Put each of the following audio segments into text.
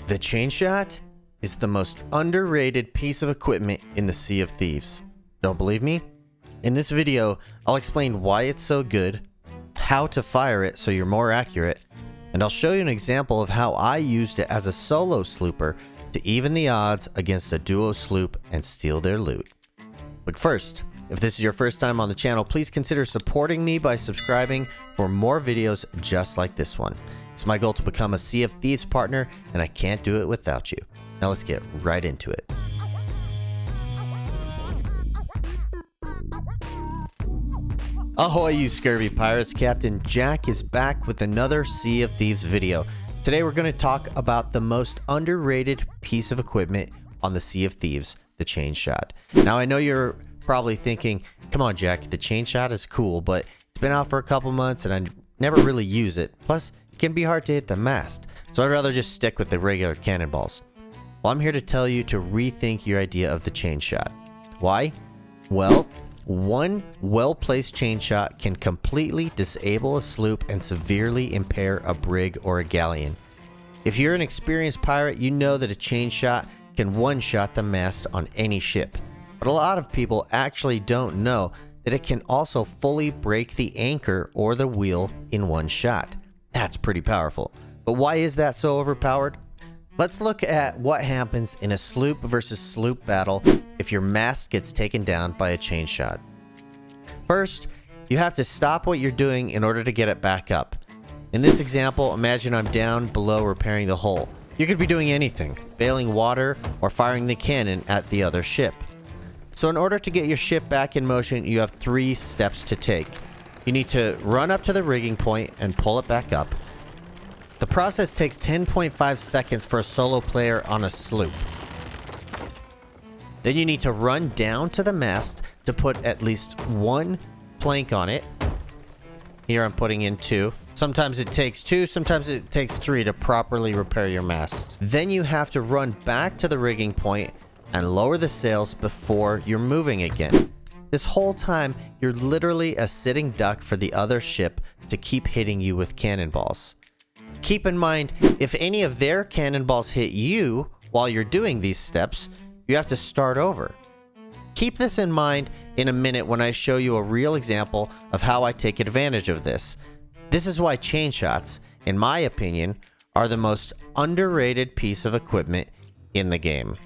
The chainshot is the most underrated piece of equipment in the Sea of Thieves. Don't believe me? In this video, I'll explain why it's so good, how to fire it so you're more accurate, and I'll show you an example of how I used it as a solo slooper to even the odds against a duo sloop and steal their loot. But first, if this is your first time on the channel, please consider supporting me by subscribing for more videos just like this one. It's my goal to become a Sea of Thieves partner, and I can't do it without you. Now let's get right into it. Ahoy, you scurvy pirates. Captain Jack is back with another Sea of Thieves video. Today we're going to talk about the most underrated piece of equipment on the Sea of Thieves, the chainshot. Now I know you're probably thinking, come on Jack, the chainshot is cool, but it's been out for a couple months and I never really use it. Plus, it can be hard to hit the mast, so I'd rather just stick with the regular cannonballs. Well, I'm here to tell you to rethink your idea of the chainshot. Why? Well, one well-placed chainshot can completely disable a sloop and severely impair a brig or a galleon. If you're an experienced pirate, you know that a chainshot can one-shot the mast on any ship. But a lot of people actually don't know that it can also fully break the anchor or the wheel in one shot. That's pretty powerful. But why is that so overpowered? Let's look at what happens in a sloop versus sloop battle if your mast gets taken down by a chainshot. First, you have to stop what you're doing in order to get it back up. In this example, imagine I'm down below repairing the hull. You could be doing anything, bailing water or firing the cannon at the other ship. So in order to get your ship back in motion, you have 3 steps to take. You need to run up to the rigging point and pull it back up. The process takes 10.5 seconds for a solo player on a sloop. Then you need to run down to the mast to put at least 1 plank on it. Here I'm putting in 2. Sometimes it takes 2, sometimes it takes 3 to properly repair your mast. Then you have to run back to the rigging point and lower the sails before you're moving again. This whole time, you're literally a sitting duck for the other ship to keep hitting you with cannonballs. Keep in mind, if any of their cannonballs hit you while you're doing these steps, you have to start over. Keep this in mind in a minute when I show you a real example of how I take advantage of this. This is why chainshots, in my opinion, are the most underrated piece of equipment in the game.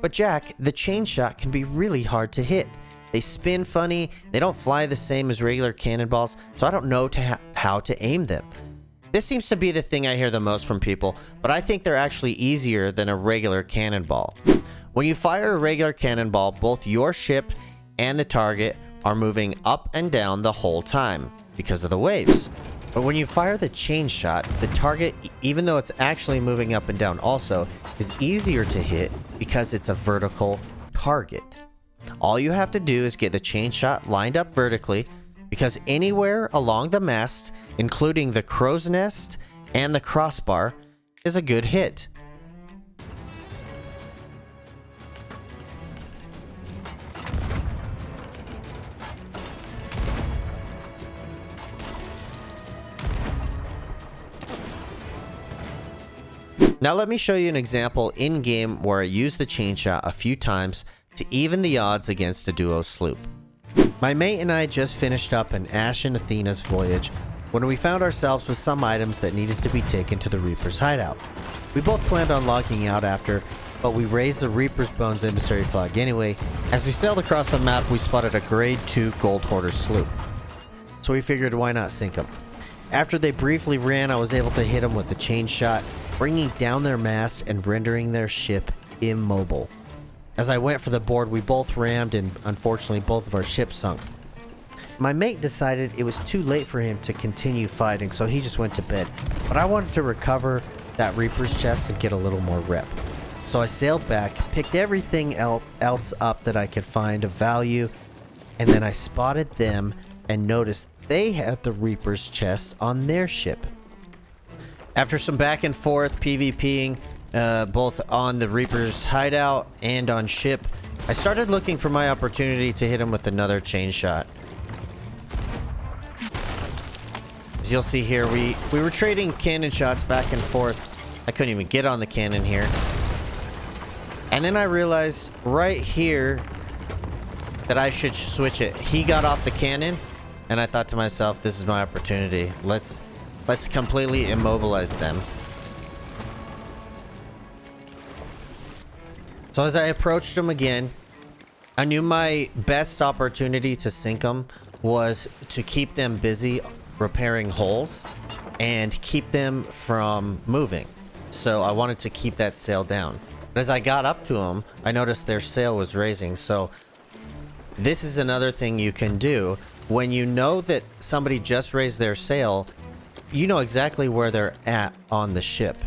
But Jack, the chainshot can be really hard to hit. They spin funny, they don't fly the same as regular cannonballs, so I don't know how to aim them. This seems to be the thing I hear the most from people, but I think they're actually easier than a regular cannonball. When you fire a regular cannonball, both your ship and the target are moving up and down the whole time because of the waves. But when you fire the chainshot, the target, even though it's actually moving up and down also, is easier to hit because it's a vertical target. All you have to do is get the chainshot lined up vertically, because anywhere along the mast, including the crow's nest and the crossbar, is a good hit. Now let me show you an example in-game where I used the chainshot a few times to even the odds against a duo sloop. My mate and I just finished up an Ash and Athena's voyage when we found ourselves with some items that needed to be taken to the Reaper's hideout. We both planned on logging out after, but we raised the Reaper's Bones emissary flag anyway. As we sailed across the map, we spotted a grade 2 gold hoarder sloop. So we figured, why not sink them? After they briefly ran, I was able to hit them with the chainshot, bringing down their mast and rendering their ship immobile. As I went for the board, we both rammed and unfortunately both of our ships sunk. My mate decided it was too late for him to continue fighting, so he just went to bed. But I wanted to recover that Reaper's chest and get a little more rep. So I sailed back, picked everything else up that I could find of value, and then I spotted them and noticed they had the Reaper's chest on their ship. After some back and forth PvPing, both on the Reaper's hideout and on ship, I started looking for my opportunity to hit him with another chainshot. As you'll see here, we were trading cannon shots back and forth. I couldn't even get on the cannon here. And then I realized right here that I should switch it. He got off the cannon, and I thought to myself, this is my opportunity. Let's completely immobilize them. So as I approached them again, I knew my best opportunity to sink them was to keep them busy repairing holes and keep them from moving. So I wanted to keep that sail down. But as I got up to them, I noticed their sail was raising. So this is another thing you can do. When you know that somebody just raised their sail, you know exactly where they're at on the ship.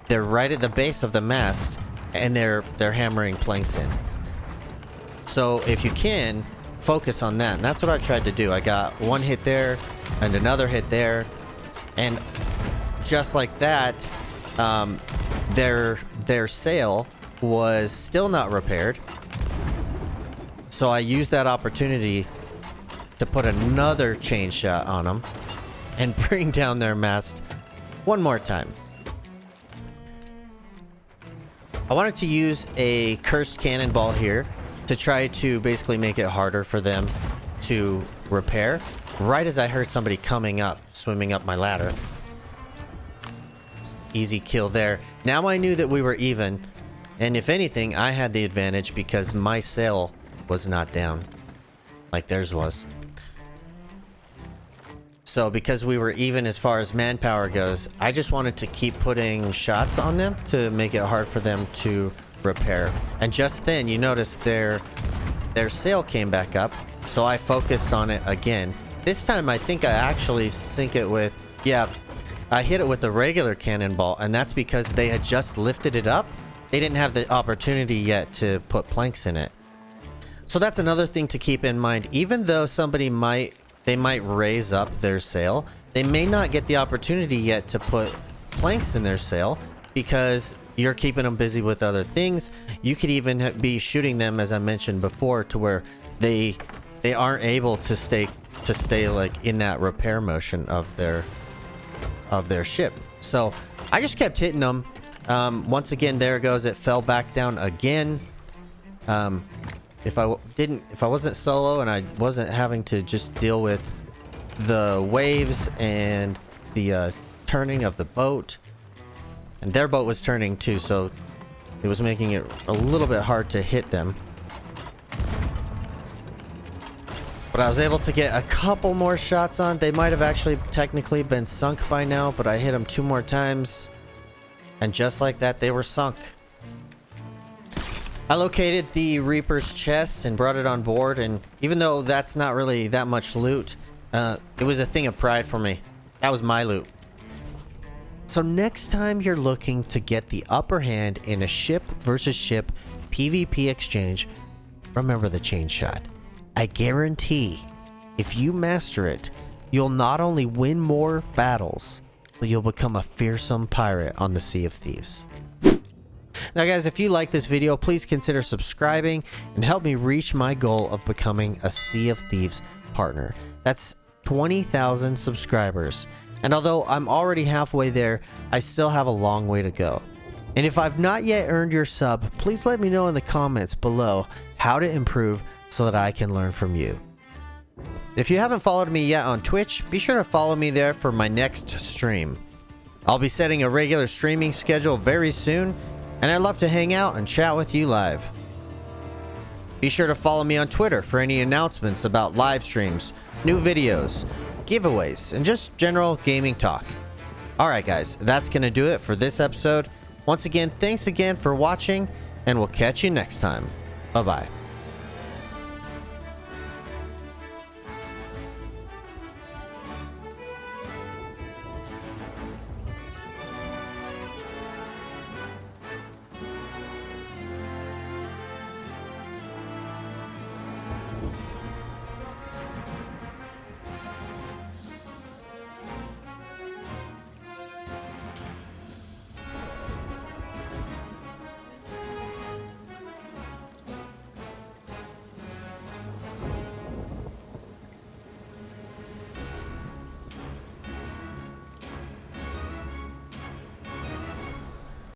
They're right at the base of the mast, and they're hammering planks in. So if you can, focus on that. And that's what I tried to do. I got one hit there and another hit there, and just like that, their sail was still not repaired. So I used that opportunity to put another chain shot on them and bring down their mast one more time. I wanted to use a cursed cannonball here to try to basically make it harder for them to repair. Right as I heard somebody coming up, swimming up my ladder. Easy kill there. Now I knew that we were even, and if anything, I had the advantage because my sail was not down like theirs was. So because we were even as far as manpower goes, I just wanted to keep putting shots on them to make it hard for them to repair. And just then you notice their sail came back up, so I focused on it again. This time I think I actually sink it with, yeah, I hit it with a regular cannonball, and that's because they had just lifted it up. They didn't have the opportunity yet to put planks in it. So that's another thing to keep in mind. Even though somebody might raise up their sail, they may not get the opportunity yet to put planks in their sail because you're keeping them busy with other things. You could even be shooting them, as I mentioned before, to where they aren't able to stay like in that repair motion of their ship. So I just kept hitting them. Once again, there it goes. It fell back down again. If I wasn't solo and I wasn't having to just deal with the waves and the turning of the boat, and their boat was turning too, so it was making it a little bit hard to hit them. But I was able to get a couple more shots on. They might have actually technically been sunk by now, but I hit them 2 more times, and just like that, they were sunk. I located the Reaper's chest and brought it on board, and even though that's not really that much loot, it was a thing of pride for me. That was my loot. So next time you're looking to get the upper hand in a ship versus ship PvP exchange, remember the chain shot. I guarantee if you master it, you'll not only win more battles, but you'll become a fearsome pirate on the Sea of Thieves. Now guys, if you like this video, please consider subscribing and help me reach my goal of becoming a Sea of Thieves partner. That's 20,000 subscribers. And although I'm already halfway there, I still have a long way to go. And if I've not yet earned your sub, please let me know in the comments below how to improve so that I can learn from you. If you haven't followed me yet on Twitch, be sure to follow me there for my next stream. I'll be setting a regular streaming schedule very soon, and I'd love to hang out and chat with you live. Be sure to follow me on Twitter for any announcements about live streams, new videos, giveaways, and just general gaming talk. Alright guys, that's gonna do it for this episode. Once again, thanks again for watching, and we'll catch you next time. Bye bye.